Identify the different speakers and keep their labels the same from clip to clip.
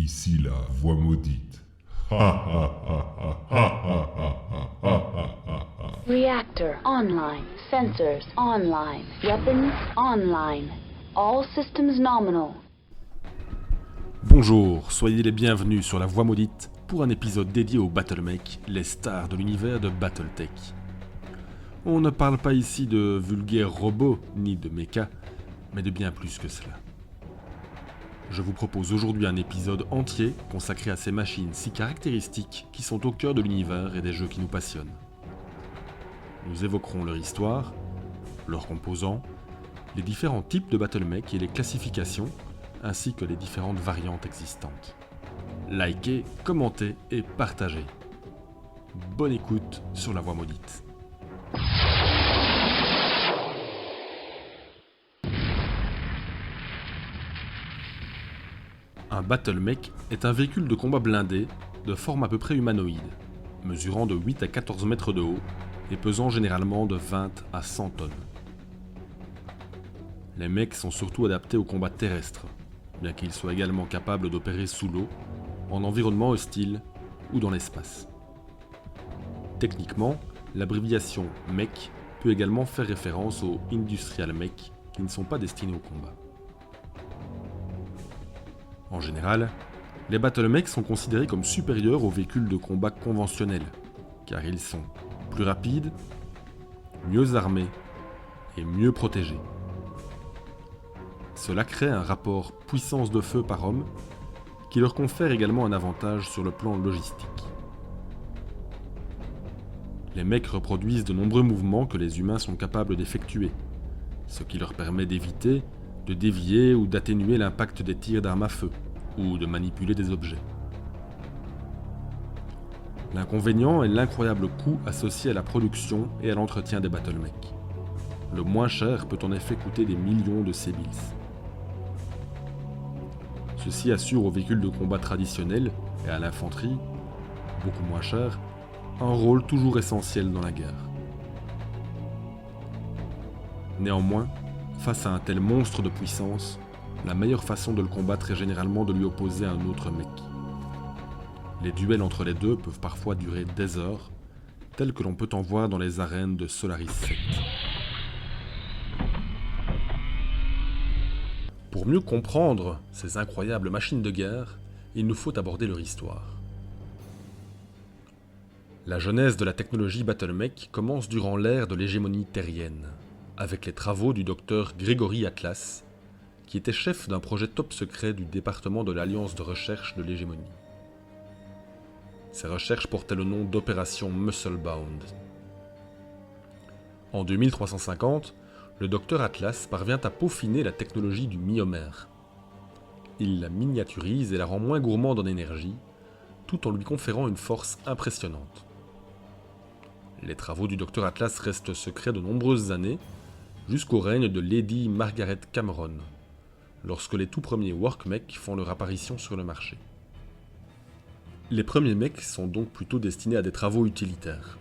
Speaker 1: Ici la voix maudite.
Speaker 2: Reactor online. Sensors online. Weapons online. All systems nominal.
Speaker 3: Bonjour, soyez les bienvenus sur La Voix Maudite pour un épisode dédié aux Battlemech, les stars de l'univers de Battletech. On ne parle pas ici de vulgaires robots ni de mechas, mais de bien plus que cela. Je vous propose aujourd'hui un épisode entier consacré à ces machines si caractéristiques qui sont au cœur de l'univers et des jeux qui nous passionnent. Nous évoquerons leur histoire, leurs composants, les différents types de Battlemech et les classifications, ainsi que les différentes variantes existantes. Likez, commentez et partagez. Bonne écoute sur La Voix Maudite. Un Battlemech est un véhicule de combat blindé de forme à peu près humanoïde, mesurant de 8 à 14 mètres de haut et pesant généralement de 20 à 100 tonnes. Les mechs sont surtout adaptés au combat terrestre, bien qu'ils soient également capables d'opérer sous l'eau, en environnement hostile ou dans l'espace. Techniquement, l'abréviation mech peut également faire référence aux industrial mech qui ne sont pas destinés au combat. En général, les Battlemechs sont considérés comme supérieurs aux véhicules de combat conventionnels, car ils sont plus rapides, mieux armés et mieux protégés. Cela crée un rapport puissance de feu par homme qui leur confère également un avantage sur le plan logistique. Les mechs reproduisent de nombreux mouvements que les humains sont capables d'effectuer, ce qui leur permet d'éviter, de dévier ou d'atténuer l'impact des tirs d'armes à feu, ou de manipuler des objets. L'inconvénient est l'incroyable coût associé à la production et à l'entretien des Battlemech. Le moins cher peut en effet coûter des millions de sébiles. Ceci assure aux véhicules de combat traditionnels et à l'infanterie, beaucoup moins cher, un rôle toujours essentiel dans la guerre. Néanmoins, face à un tel monstre de puissance, la meilleure façon de le combattre est généralement de lui opposer un autre mech. Les duels entre les deux peuvent parfois durer des heures, tels que l'on peut en voir dans les arènes de Solaris 7. Pour mieux comprendre ces incroyables machines de guerre, il nous faut aborder leur histoire. La genèse de la technologie Battlemech commence durant l'ère de l'hégémonie terrienne, avec les travaux du docteur Gregory Atlas, qui était chef d'un projet top secret du département de l'Alliance de recherche de l'hégémonie. Ces recherches portaient le nom d'opération Musclebound. En 2350, le docteur Atlas parvient à peaufiner la technologie du myomère. Il la miniaturise et la rend moins gourmande en énergie, tout en lui conférant une force impressionnante. Les travaux du docteur Atlas restent secrets de nombreuses années, jusqu'au règne de Lady Margaret Cameron, lorsque les tout premiers workmechs font leur apparition sur le marché. Les premiers mechs sont donc plutôt destinés à des travaux utilitaires.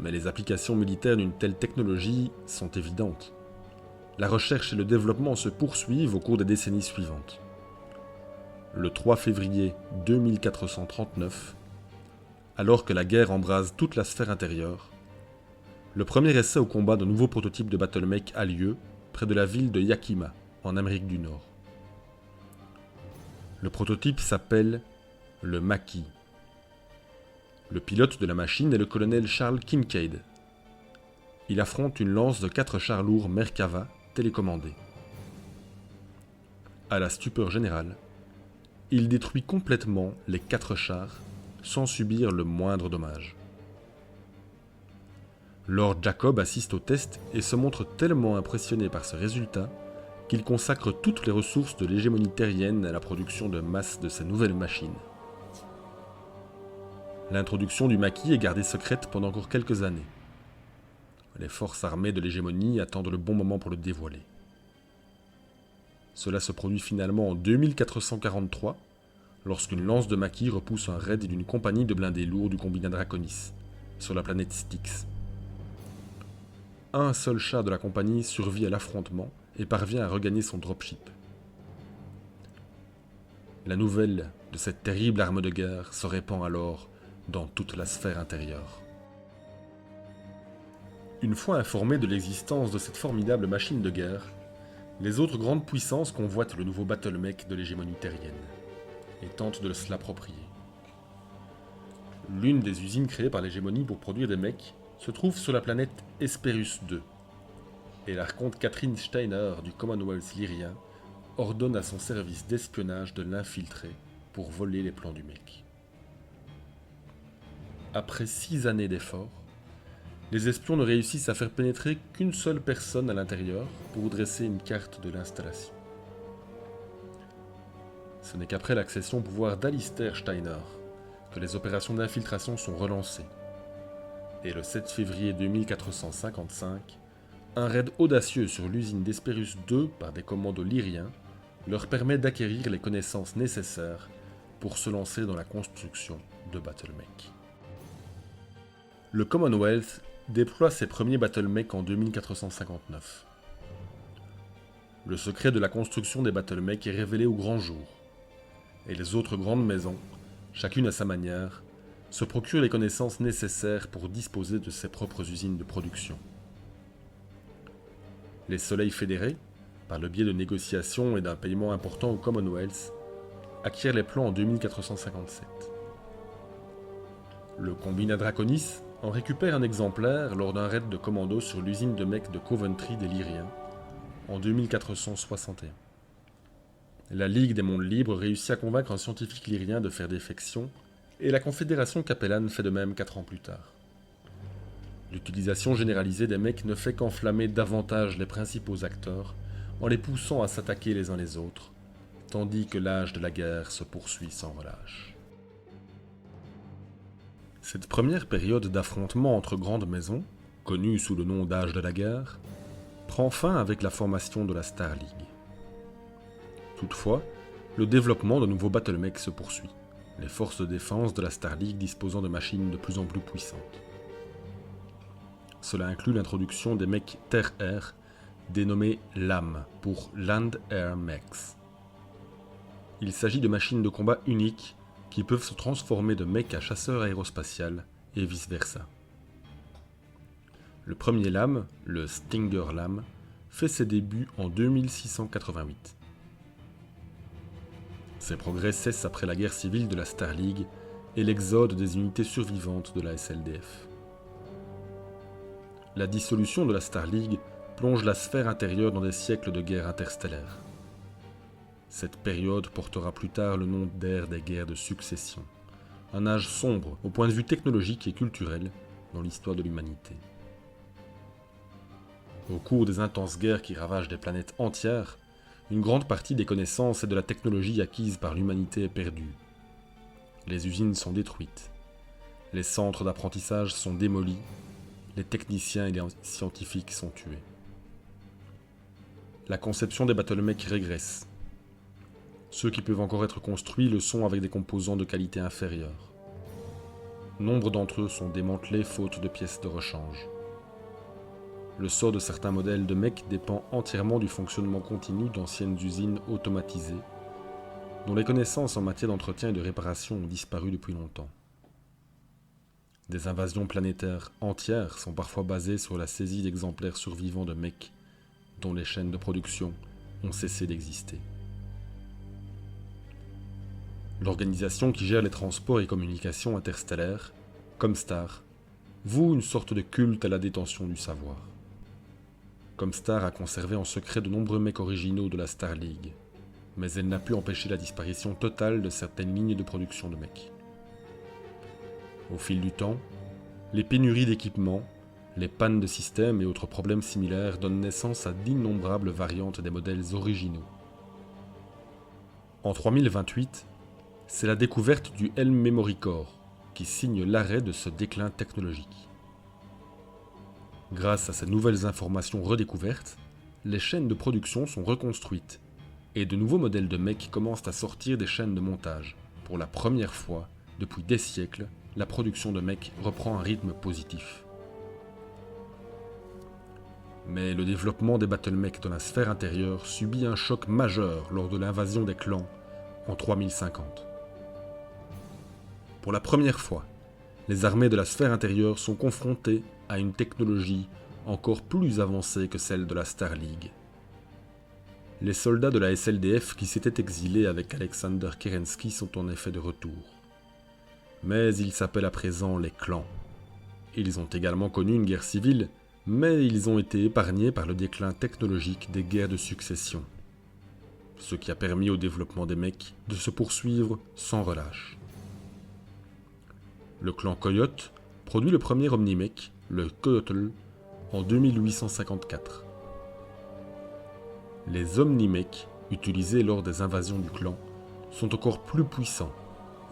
Speaker 3: Mais les applications militaires d'une telle technologie sont évidentes. La recherche et le développement se poursuivent au cours des décennies suivantes. Le 3 février 2439, alors que la guerre embrase toute la sphère intérieure, le premier essai au combat d'un nouveau prototype de Battlemech a lieu près de la ville de Yakima, en Amérique du Nord. Le prototype s'appelle le Maquis. Le pilote de la machine est le colonel Charles Kincaid. Il affronte une lance de 4 chars lourds Merkava télécommandés. À la stupeur générale, il détruit complètement les 4 chars sans subir le moindre dommage. Lord Jacob assiste au test et se montre tellement impressionné par ce résultat qu'il consacre toutes les ressources de l'hégémonie terrienne à la production de masse de ces nouvelles machines. L'introduction du maquis est gardée secrète pendant encore quelques années. Les forces armées de l'hégémonie attendent le bon moment pour le dévoiler. Cela se produit finalement en 2443, lorsqu'une lance de maquis repousse un raid d'une compagnie de blindés lourds du combinat Draconis, sur la planète Styx. Un seul char de la compagnie survit à l'affrontement et parvient à regagner son dropship. La nouvelle de cette terrible arme de guerre se répand alors dans toute la sphère intérieure. Une fois informés de l'existence de cette formidable machine de guerre, les autres grandes puissances convoitent le nouveau battlemech de l'hégémonie terrienne et tentent de se l'approprier. L'une des usines créées par l'hégémonie pour produire des mechs se trouve sur la planète Hesperus II, et l'archonte Catherine Steiner du Commonwealth lyrien ordonne à son service d'espionnage de l'infiltrer pour voler les plans du mech. Après 6 années d'efforts, les espions ne réussissent à faire pénétrer qu'une seule personne à l'intérieur pour dresser une carte de l'installation. Ce n'est qu'après l'accession au pouvoir d'Alistair Steiner que les opérations d'infiltration sont relancées. Et le 7 février 2455, un raid audacieux sur l'usine d'Hesperus II par des commandos lyriens leur permet d'acquérir les connaissances nécessaires pour se lancer dans la construction de battlemech. Le Commonwealth déploie ses premiers battlemechs en 2459. Le secret de la construction des battlemechs est révélé au grand jour, et les autres grandes maisons, chacune à sa manière, se procurent les connaissances nécessaires pour disposer de ses propres usines de production. Les Soleils fédérés, par le biais de négociations et d'un paiement important au Commonwealth, acquièrent les plans en 2457. Le Combinat Draconis en récupère un exemplaire lors d'un raid de commando sur l'usine de mechs de Coventry des Lyriens en 2461. La Ligue des Mondes Libres réussit à convaincre un scientifique lyrien de faire défection, et la Confédération Capellane fait de même 4 ans plus tard. L'utilisation généralisée des mechs ne fait qu'enflammer davantage les principaux acteurs en les poussant à s'attaquer les uns les autres, tandis que l'âge de la guerre se poursuit sans relâche. Cette première période d'affrontement entre grandes maisons, connue sous le nom d'âge de la guerre, prend fin avec la formation de la Star League. Toutefois, le développement de nouveaux battlemechs se poursuit, les forces de défense de la Star League disposant de machines de plus en plus puissantes. Cela inclut l'introduction des mechs terre-air, dénommés LAM pour Land Air Mechs. Il s'agit de machines de combat uniques qui peuvent se transformer de mechs à chasseurs aérospatial et vice-versa. Le premier LAM, le Stinger LAM, fait ses débuts en 2688. Ces progrès cessent après la guerre civile de la Star League et l'exode des unités survivantes de la SLDF. La dissolution de la Star League plonge la sphère intérieure dans des siècles de guerre interstellaire. Cette période portera plus tard le nom d'ère des guerres de succession, un âge sombre au point de vue technologique et culturel dans l'histoire de l'humanité. Au cours des intenses guerres qui ravagent des planètes entières, une grande partie des connaissances et de la technologie acquises par l'humanité est perdue. Les usines sont détruites, les centres d'apprentissage sont démolis, les techniciens et les scientifiques sont tués. La conception des battlemechs régresse. Ceux qui peuvent encore être construits le sont avec des composants de qualité inférieure. Nombre d'entre eux sont démantelés faute de pièces de rechange. Le sort de certains modèles de mechs dépend entièrement du fonctionnement continu d'anciennes usines automatisées, dont les connaissances en matière d'entretien et de réparation ont disparu depuis longtemps. Des invasions planétaires entières sont parfois basées sur la saisie d'exemplaires survivants de mechs dont les chaînes de production ont cessé d'exister. L'organisation qui gère les transports et communications interstellaires, Comstar, voue une sorte de culte à la détention du savoir. Comstar a conservé en secret de nombreux mechs originaux de la Star League, mais elle n'a pu empêcher la disparition totale de certaines lignes de production de mechs. Au fil du temps, les pénuries d'équipements, les pannes de systèmes et autres problèmes similaires donnent naissance à d'innombrables variantes des modèles originaux. En 3028, c'est la découverte du Helm Memory Core qui signe l'arrêt de ce déclin technologique. Grâce à ces nouvelles informations redécouvertes, les chaînes de production sont reconstruites et de nouveaux modèles de mechs commencent à sortir des chaînes de montage. Pour la première fois depuis des siècles, la production de mechs reprend un rythme positif. Mais le développement des battlemechs dans la sphère intérieure subit un choc majeur lors de l'invasion des clans en 3050. Pour la première fois, les armées de la sphère intérieure sont confrontées à une technologie encore plus avancée que celle de la Star League. Les soldats de la SLDF qui s'étaient exilés avec Alexander Kerensky sont en effet de retour. Mais ils s'appellent à présent les clans. Ils ont également connu une guerre civile, mais ils ont été épargnés par le déclin technologique des guerres de succession, ce qui a permis au développement des mecs de se poursuivre sans relâche. Le clan Coyote produit le premier Omnimech, le Coyotl, en 2854. Les Omnimecs, utilisés lors des invasions du clan, sont encore plus puissants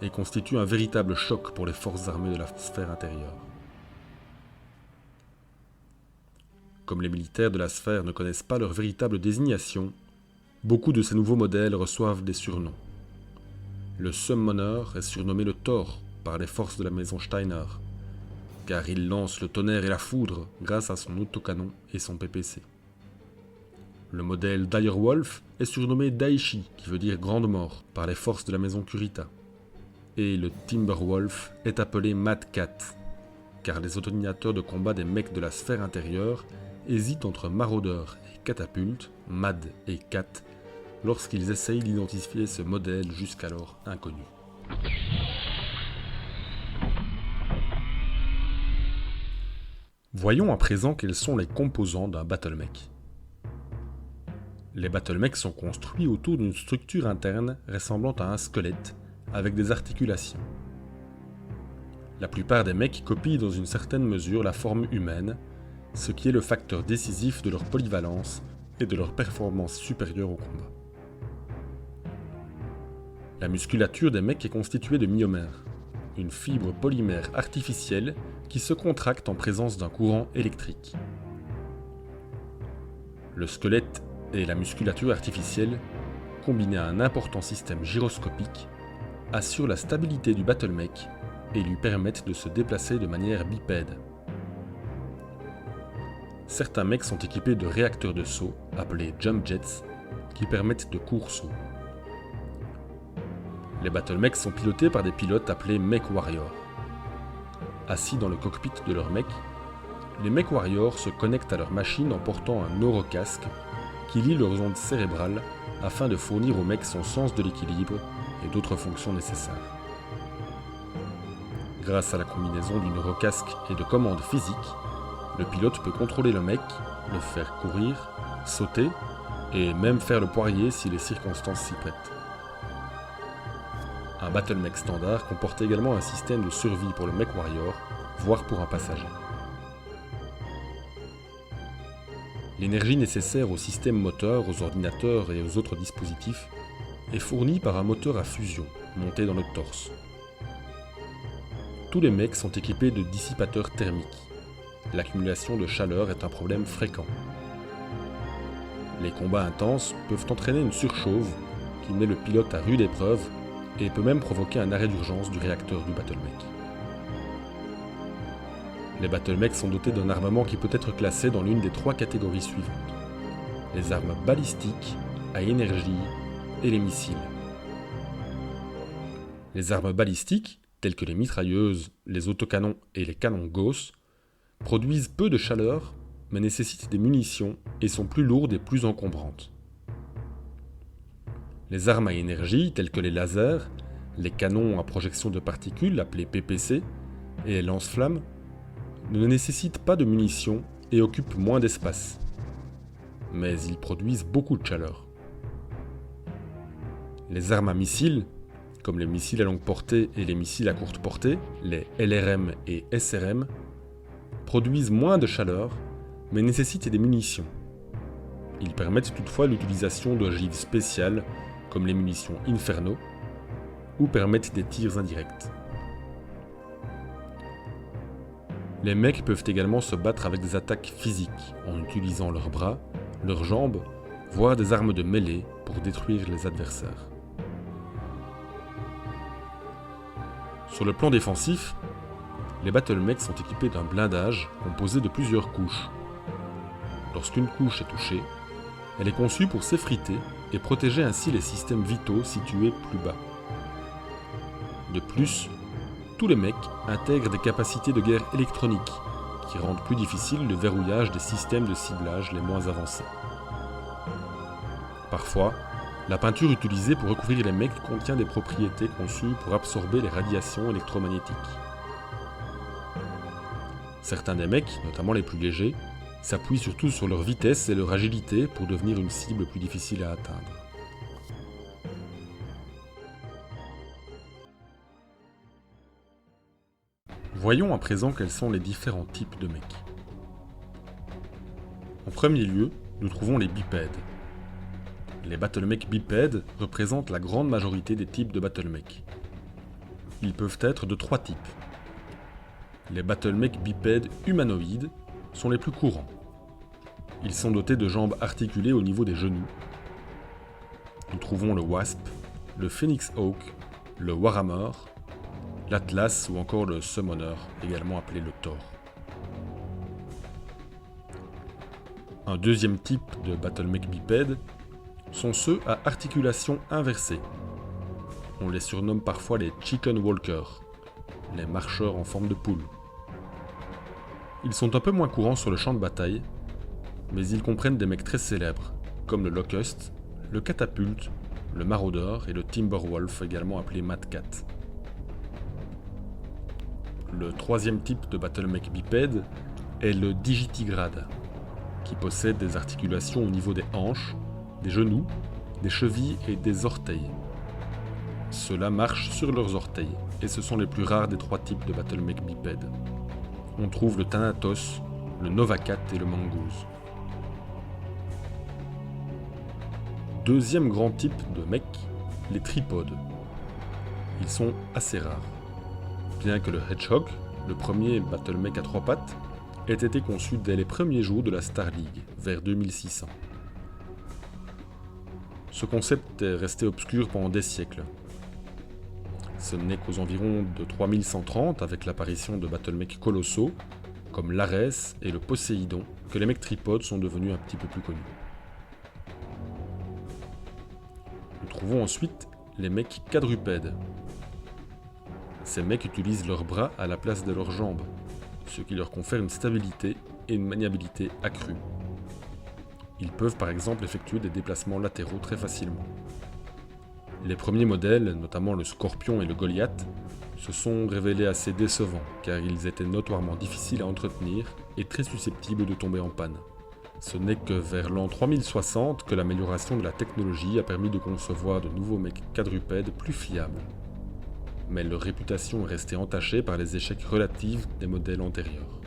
Speaker 3: et constituent un véritable choc pour les forces armées de la sphère intérieure. Comme les militaires de la sphère ne connaissent pas leur véritable désignation, beaucoup de ces nouveaux modèles reçoivent des surnoms. Le Summoner est surnommé le Thor par les forces de la maison Steiner, car il lance le tonnerre et la foudre grâce à son autocanon et son PPC. Le modèle Direwolf est surnommé Daishi, qui veut dire Grande Mort, par les forces de la maison Kurita. Et le Timberwolf est appelé Mad Cat, car les ordinateurs de combat des mecs de la sphère intérieure hésitent entre maraudeurs et catapultes, Mad et Cat, lorsqu'ils essayent d'identifier ce modèle jusqu'alors inconnu. Voyons à présent quels sont les composants d'un battlemech. Les battlemechs sont construits autour d'une structure interne ressemblant à un squelette avec des articulations. La plupart des mecs copient dans une certaine mesure la forme humaine, ce qui est le facteur décisif de leur polyvalence et de leur performance supérieure au combat. La musculature des mecs est constituée de myomères, une fibre polymère artificielle qui se contracte en présence d'un courant électrique. Le squelette et la musculature artificielle, combinés à un important système gyroscopique, assurent la stabilité du battlemech et lui permettent de se déplacer de manière bipède. Certains mechs sont équipés de réacteurs de saut, appelés jump jets, qui permettent de courts sauts. Les battlemechs sont pilotés par des pilotes appelés mech warriors. Assis dans le cockpit de leur mech, les mech warriors se connectent à leur machine en portant un neurocasque qui lie leurs ondes cérébrales afin de fournir au mech son sens de l'équilibre et d'autres fonctions nécessaires. Grâce à la combinaison du neurocasque et de commandes physiques, le pilote peut contrôler le mech, le faire courir, sauter et même faire le poirier si les circonstances s'y prêtent. Un battlemech standard comporte également un système de survie pour le mech warrior, voire pour un passager. L'énergie nécessaire au système moteur, aux ordinateurs et aux autres dispositifs est fournie par un moteur à fusion monté dans le torse. Tous les mechs sont équipés de dissipateurs thermiques. L'accumulation de chaleur est un problème fréquent. Les combats intenses peuvent entraîner une surchauffe qui met le pilote à rude épreuve et peut même provoquer un arrêt d'urgence du réacteur du battlemech. Les battlemechs sont dotés d'un armement qui peut être classé dans l'une des trois catégories suivantes: les armes balistiques, à énergie et les missiles. Les armes balistiques, telles que les mitrailleuses, les autocanons et les canons Gauss, produisent peu de chaleur mais nécessitent des munitions et sont plus lourdes et plus encombrantes. Les armes à énergie, telles que les lasers, les canons à projection de particules appelés PPC et les lance-flammes, ne nécessitent pas de munitions et occupent moins d'espace. Mais ils produisent beaucoup de chaleur. Les armes à missiles, comme les missiles à longue portée et les missiles à courte portée, les LRM et SRM, produisent moins de chaleur, mais nécessitent des munitions. Ils permettent toutefois l'utilisation d'ogives spéciales, comme les munitions Inferno, ou permettent des tirs indirects. Les mecs peuvent également se battre avec des attaques physiques, en utilisant leurs bras, leurs jambes, voire des armes de mêlée pour détruire les adversaires. Sur le plan défensif, les battlemechs sont équipés d'un blindage composé de plusieurs couches. Lorsqu'une couche est touchée, elle est conçue pour s'effriter et protégeait ainsi les systèmes vitaux situés plus bas. De plus, tous les mecs intègrent des capacités de guerre électronique qui rendent plus difficile le verrouillage des systèmes de ciblage les moins avancés. Parfois, la peinture utilisée pour recouvrir les mecs contient des propriétés conçues pour absorber les radiations électromagnétiques. Certains des mecs, notamment les plus légers, s'appuient surtout sur leur vitesse et leur agilité pour devenir une cible plus difficile à atteindre. Voyons à présent quels sont les différents types de mecs. En premier lieu, nous trouvons les bipèdes. Les battlemecs bipèdes représentent la grande majorité des types de battlemecs. Ils peuvent être de 3 types. Les battlemecs bipèdes humanoïdes sont les plus courants. Ils sont dotés de jambes articulées au niveau des genoux. Nous trouvons le Wasp, le Phoenix Hawk, le Warhammer, l'Atlas ou encore le Summoner, également appelé le Thor. Un deuxième type de battlemech bipède sont ceux à articulation inversée. On les surnomme parfois les Chicken Walkers, les marcheurs en forme de poule. Ils sont un peu moins courants sur le champ de bataille, mais ils comprennent des mecs très célèbres, comme le Locust, le Catapulte, le Marauder et le Timberwolf, également appelé Mad Cat. Le troisième type de battlemech bipède est le Digitigrade, qui possède des articulations au niveau des hanches, des genoux, des chevilles et des orteils. Ceux-là marchent sur leurs orteils, et ce sont les plus rares des 3 types de battlemech bipèdes. On trouve le Thanatos, le Novacat et le Mongoose. Deuxième grand type de mech, les tripodes. Ils sont assez rares. Bien que le Hedgehog, le premier battlemech à 3 pattes, ait été conçu dès les premiers jours de la Star League, vers 2600. Ce concept est resté obscur pendant des siècles. Ce n'est qu'aux environs de 3130, avec l'apparition de battlemecs colossaux, comme l'Arès et le Poséidon, que les mecs tripodes sont devenus un petit peu plus connus. Nous trouvons ensuite les mecs quadrupèdes. Ces mecs utilisent leurs bras à la place de leurs jambes, ce qui leur confère une stabilité et une maniabilité accrue. Ils peuvent par exemple effectuer des déplacements latéraux très facilement. Les premiers modèles, notamment le Scorpion et le Goliath, se sont révélés assez décevants car ils étaient notoirement difficiles à entretenir et très susceptibles de tomber en panne. Ce n'est que vers l'an 3060 que l'amélioration de la technologie a permis de concevoir de nouveaux mecs quadrupèdes plus fiables. Mais leur réputation est restée entachée par les échecs relatifs des modèles antérieurs.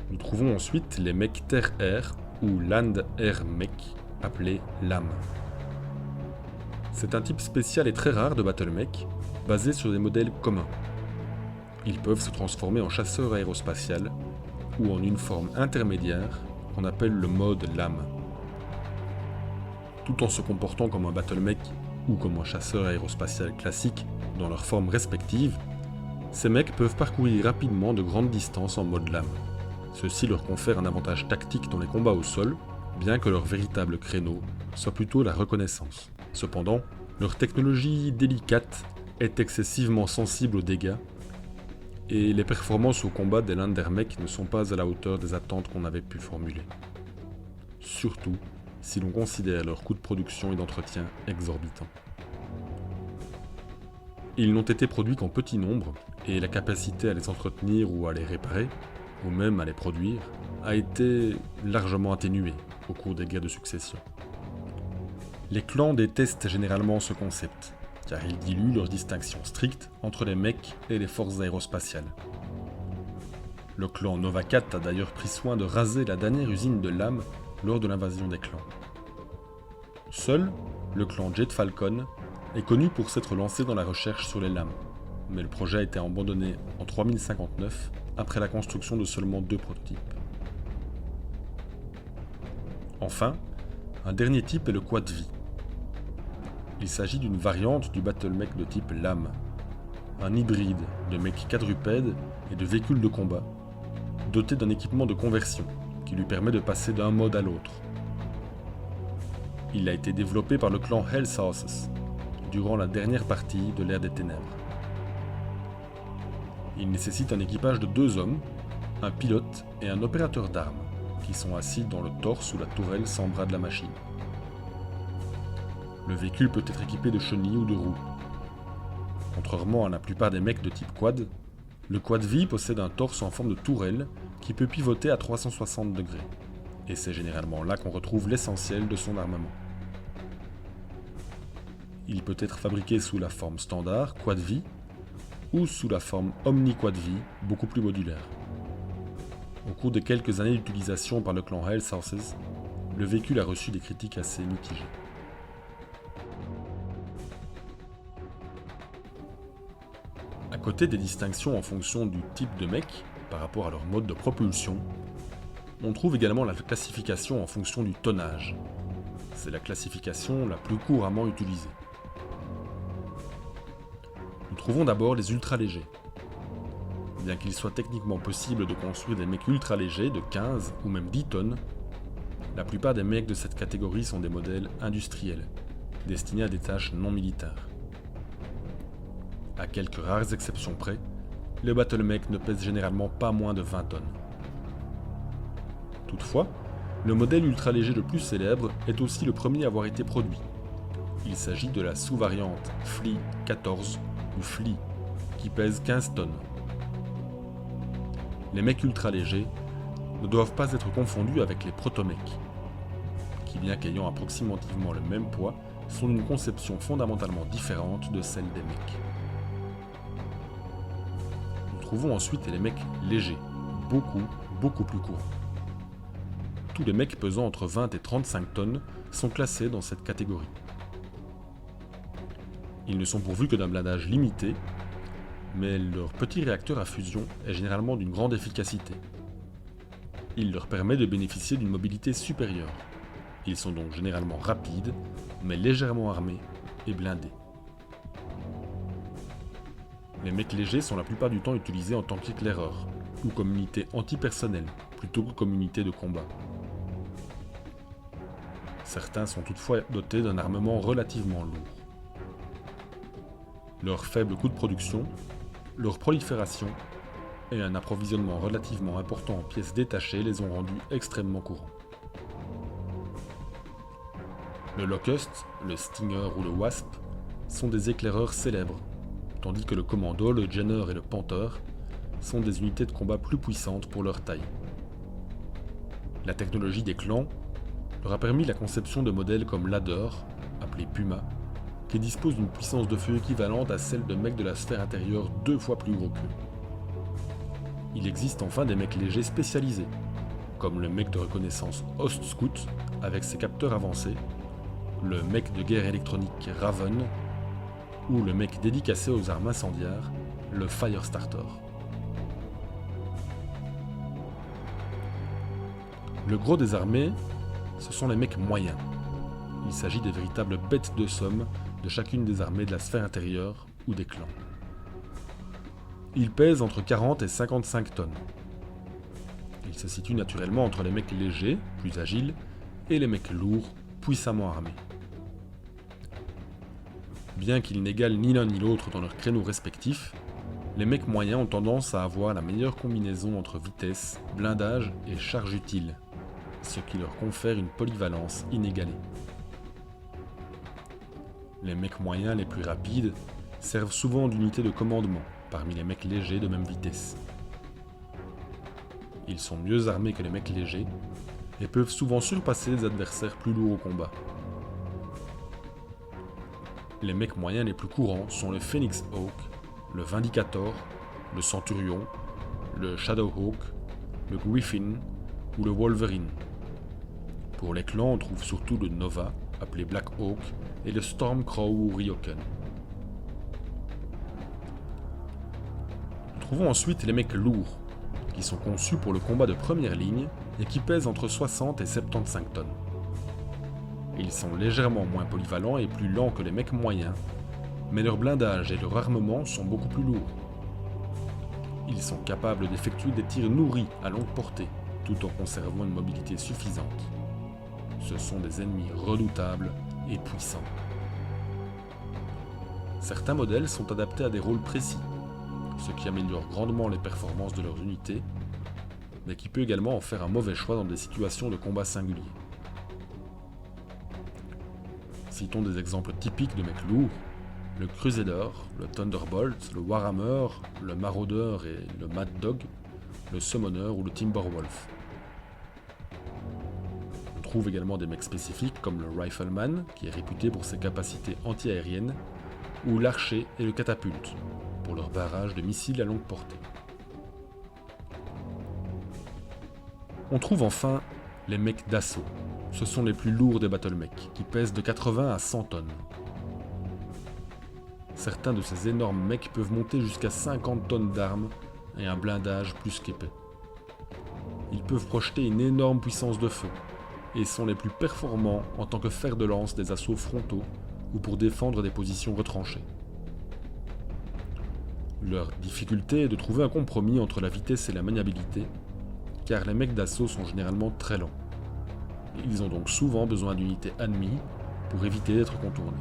Speaker 3: Nous trouvons ensuite les mecs terre-air ou land-air mech, appelés LAM. C'est un type spécial et très rare de battlemech, basé sur des modèles communs. Ils peuvent se transformer en chasseur aérospatial ou en une forme intermédiaire qu'on appelle le mode LAM. Tout en se comportant comme un battlemech ou comme un chasseur aérospatial classique dans leurs formes respectives, ces mecs peuvent parcourir rapidement de grandes distances en mode LAM. Ceci leur confère un avantage tactique dans les combats au sol, bien que leur véritable créneau soit plutôt la reconnaissance. Cependant, leur technologie délicate est excessivement sensible aux dégâts, et les performances au combat des Landermech ne sont pas à la hauteur des attentes qu'on avait pu formuler. Surtout si l'on considère leurs coûts de production et d'entretien exorbitants. Ils n'ont été produits qu'en petit nombre, et la capacité à les entretenir ou à les réparer, ou même à les produire, a été largement atténuée au cours des guerres de succession. Les clans détestent généralement ce concept, car il dilue leur distinction stricte entre les mecs et les forces aérospatiales. Le clan Novacat a d'ailleurs pris soin de raser la dernière usine de lames lors de l'invasion des clans. Seul, le clan Jet Falcon est connu pour s'être lancé dans la recherche sur les lames, mais le projet a été abandonné en 3059 après la construction de seulement 2 prototypes. Enfin, un dernier type est le Quad-V. Il s'agit d'une variante du battlemech de type LAM, un hybride de mecs quadrupèdes et de véhicules de combat, doté d'un équipement de conversion, qui lui permet de passer d'un mode à l'autre. Il a été développé par le clan Hellsources durant la dernière partie de l'ère des ténèbres. Il nécessite un équipage de 2 hommes, un pilote et un opérateur d'armes, qui sont assis dans le torse ou la tourelle sans bras de la machine. Le véhicule peut être équipé de chenilles ou de roues. Contrairement à la plupart des mechs de type quad, le quad V possède un torse en forme de tourelle qui peut pivoter à 360 degrés, et c'est généralement là qu'on retrouve l'essentiel de son armement. Il peut être fabriqué sous la forme standard, quad V, ou sous la forme Omni Quad V, beaucoup plus modulaire. Au cours des quelques années d'utilisation par le clan Hellsources, le véhicule a reçu des critiques assez mitigées. À côté des distinctions en fonction du type de mech par rapport à leur mode de propulsion, on trouve également la classification en fonction du tonnage. C'est la classification la plus couramment utilisée. Nous trouvons d'abord les ultra-légers. Bien qu'il soit techniquement possible de construire des mecs ultra-légers de 15 ou même 10 tonnes, la plupart des mecs de cette catégorie sont des modèles industriels, destinés à des tâches non militaires. À quelques rares exceptions près, les battle mechs ne pèsent généralement pas moins de 20 tonnes. Toutefois, le modèle ultra-léger le plus célèbre est aussi le premier à avoir été produit. Il s'agit de la sous-variante FLI 14 ou FLI, qui pèse 15 tonnes. Les mecs ultra-légers ne doivent pas être confondus avec les protomecs, qui bien qu'ayant approximativement le même poids, sont d'une conception fondamentalement différente de celle des mecs. Nous trouvons ensuite les mecs légers, beaucoup plus courts. Tous les mecs pesant entre 20 et 35 tonnes sont classés dans cette catégorie. Ils ne sont pourvus que d'un blindage limité, mais leur petit réacteur à fusion est généralement d'une grande efficacité. Il leur permet de bénéficier d'une mobilité supérieure. Ils sont donc généralement rapides, mais légèrement armés et blindés. Les mecs légers sont la plupart du temps utilisés en tant qu'éclaireurs, ou comme unité antipersonnelle, plutôt que comme unité de combat. Certains sont toutefois dotés d'un armement relativement lourd. Leur faible coût de production, leur prolifération et un approvisionnement relativement important en pièces détachées les ont rendus extrêmement courants. Le Locust, le Stinger ou le Wasp sont des éclaireurs célèbres, tandis que le Commando, le Jenner et le Panther sont des unités de combat plus puissantes pour leur taille. La technologie des clans leur a permis la conception de modèles comme l'Adder, appelé Puma, qui dispose d'une puissance de feu équivalente à celle de mecs de la sphère intérieure 2 fois plus gros qu'eux. Il existe enfin des mecs légers spécialisés, comme le mec de reconnaissance Ostscout avec ses capteurs avancés, le mec de guerre électronique Raven, ou le mec dédicacé aux armes incendiaires, le Firestarter. Le gros des armées, ce sont les mecs moyens. Il s'agit des véritables bêtes de somme de chacune des armées de la sphère intérieure ou des clans. Ils pèsent entre 40 et 55 tonnes. Ils se situent naturellement entre les mecs légers, plus agiles, et les mecs lourds, puissamment armés. Bien qu'ils n'égalent ni l'un ni l'autre dans leurs créneaux respectifs, les mecs moyens ont tendance à avoir la meilleure combinaison entre vitesse, blindage et charge utile, ce qui leur confère une polyvalence inégalée. Les mecs moyens les plus rapides servent souvent d'unité de commandement parmi les mecs légers de même vitesse. Ils sont mieux armés que les mecs légers et peuvent souvent surpasser les adversaires plus lourds au combat. Les mecs moyens les plus courants sont le Phoenix Hawk, le Vindicator, le Centurion, le Shadowhawk, le Griffin ou le Wolverine. Pour les clans, on trouve surtout le Nova, appelé Black Hawk, et le Stormcrow ou Ryoken. Nous trouvons ensuite les mecs lourds, qui sont conçus pour le combat de première ligne et qui pèsent entre 60 et 75 tonnes. Ils sont légèrement moins polyvalents et plus lents que les mecs moyens, mais leur blindage et leur armement sont beaucoup plus lourds. Ils sont capables d'effectuer des tirs nourris à longue portée, tout en conservant une mobilité suffisante. Ce sont des ennemis redoutables et puissants. Certains modèles sont adaptés à des rôles précis, ce qui améliore grandement les performances de leurs unités, mais qui peut également en faire un mauvais choix dans des situations de combat singuliers. Citons des exemples typiques de mecs lourds: le Crusader, le Thunderbolt, le Warhammer, le Marauder et le Mad Dog, le Summoner ou le Timberwolf. On trouve également des mecs spécifiques comme le Rifleman, qui est réputé pour ses capacités anti-aériennes, ou l'archer et le catapulte, pour leur barrage de missiles à longue portée. On trouve enfin les mecs d'assaut. Ce sont les plus lourds des battlemecs, qui pèsent de 80 à 100 tonnes. Certains de ces énormes mecs peuvent monter jusqu'à 50 tonnes d'armes et un blindage plus qu'épais. Ils peuvent projeter une énorme puissance de feu, et sont les plus performants en tant que fer de lance des assauts frontaux ou pour défendre des positions retranchées. Leur difficulté est de trouver un compromis entre la vitesse et la maniabilité, car les mecs d'assaut sont généralement très lents. Ils ont donc souvent besoin d'unités ennemies pour éviter d'être contournés.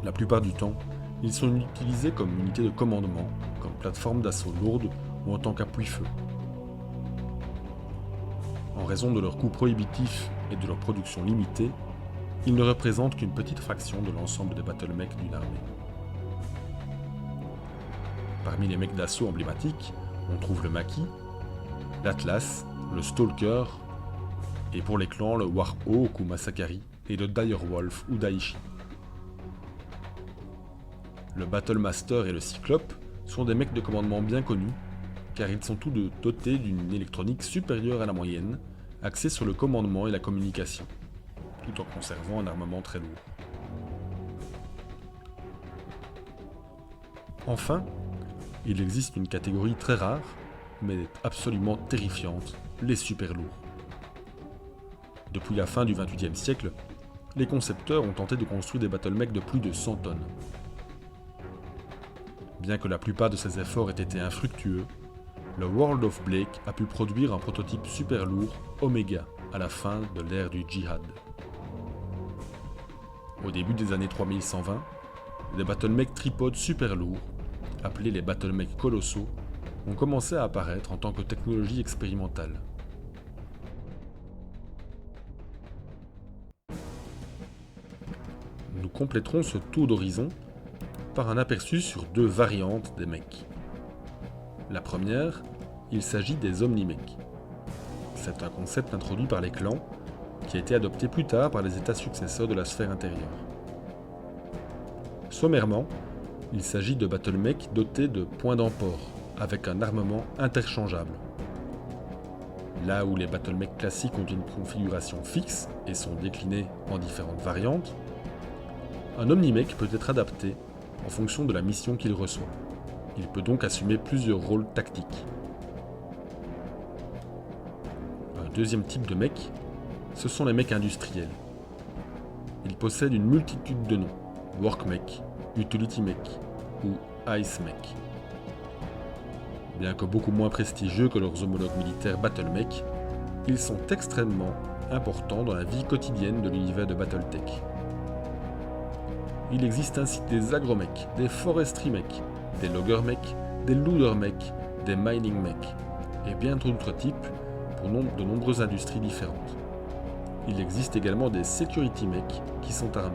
Speaker 3: La plupart du temps, ils sont utilisés comme unité de commandement, comme plateforme d'assaut lourde ou en tant qu'appui-feu. En raison de leur coût prohibitif et de leur production limitée, ils ne représentent qu'une petite fraction de l'ensemble des battlemecs d'une armée. Parmi les mecs d'assaut emblématiques, on trouve le Maquis, l'Atlas, le Stalker, et pour les clans, le Warhawk ou Masakari, et le Direwolf ou Daishi. Le Battlemaster et le Cyclope sont des mecs de commandement bien connus, car ils sont tous deux dotés d'une électronique supérieure à la moyenne, axée sur le commandement et la communication, tout en conservant un armement très lourd. Enfin, il existe une catégorie très rare, mais absolument terrifiante, les super lourds. Depuis la fin du XXIe siècle, les concepteurs ont tenté de construire des battlemecs de plus de 100 tonnes. Bien que la plupart de ces efforts aient été infructueux, le World of Blake a pu produire un prototype super lourd, Omega, à la fin de l'ère du djihad. Au début des années 3120, des battlemecs tripodes super lourds, appelés les battlemecs colossaux, ont commencé à apparaître en tant que technologie expérimentale. Nous compléterons ce tour d'horizon par un aperçu sur deux variantes des mecs. La première, il s'agit des omnimecs. C'est un concept introduit par les clans qui a été adopté plus tard par les états successeurs de la sphère intérieure. Sommairement, il s'agit de battlemecs dotés de points d'emport, avec un armement interchangeable. Là où les battlemecs classiques ont une configuration fixe et sont déclinés en différentes variantes, un omnimech peut être adapté en fonction de la mission qu'il reçoit. Il peut donc assumer plusieurs rôles tactiques. Un deuxième type de mech, ce sont les mechs industriels. Ils possèdent une multitude de noms: Workmech, Utility Mech ou Ice Mech. Bien que beaucoup moins prestigieux que leurs homologues militaires Battlemech, ils sont extrêmement importants dans la vie quotidienne de l'univers de Battletech. Il existe ainsi des agromechs, des forestry mechs, des logger mechs, des looter mechs, des mining mechs, et bien d'autres types pour de nombreuses industries différentes. Il existe également des security mechs qui sont armés.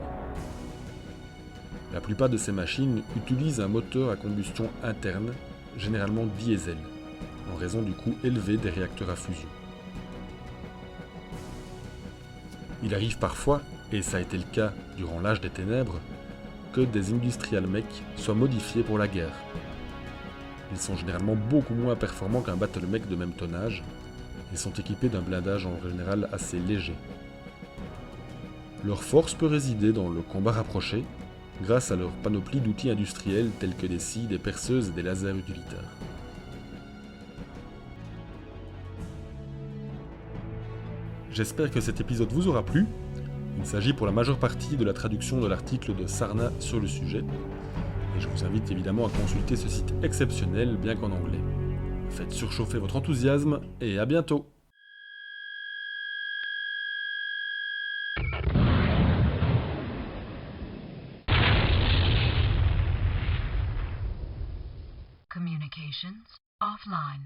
Speaker 3: La plupart de ces machines utilisent un moteur à combustion interne, généralement diesel, en raison du coût élevé des réacteurs à fusion. Il arrive parfois, et ça a été le cas durant l'âge des ténèbres, que des industrial mechs soient modifiés pour la guerre. Ils sont généralement beaucoup moins performants qu'un battlemech de même tonnage, et sont équipés d'un blindage en général assez léger. Leur force peut résider dans le combat rapproché, grâce à leur panoplie d'outils industriels tels que des scies, des perceuses et des lasers utilitaires. J'espère que cet épisode vous aura plu. Il s'agit pour la majeure partie de la traduction de l'article de Sarna sur le sujet, et je vous invite évidemment à consulter ce site exceptionnel, bien qu'en anglais. Faites surchauffer votre enthousiasme et à bientôt.
Speaker 4: Communications offline.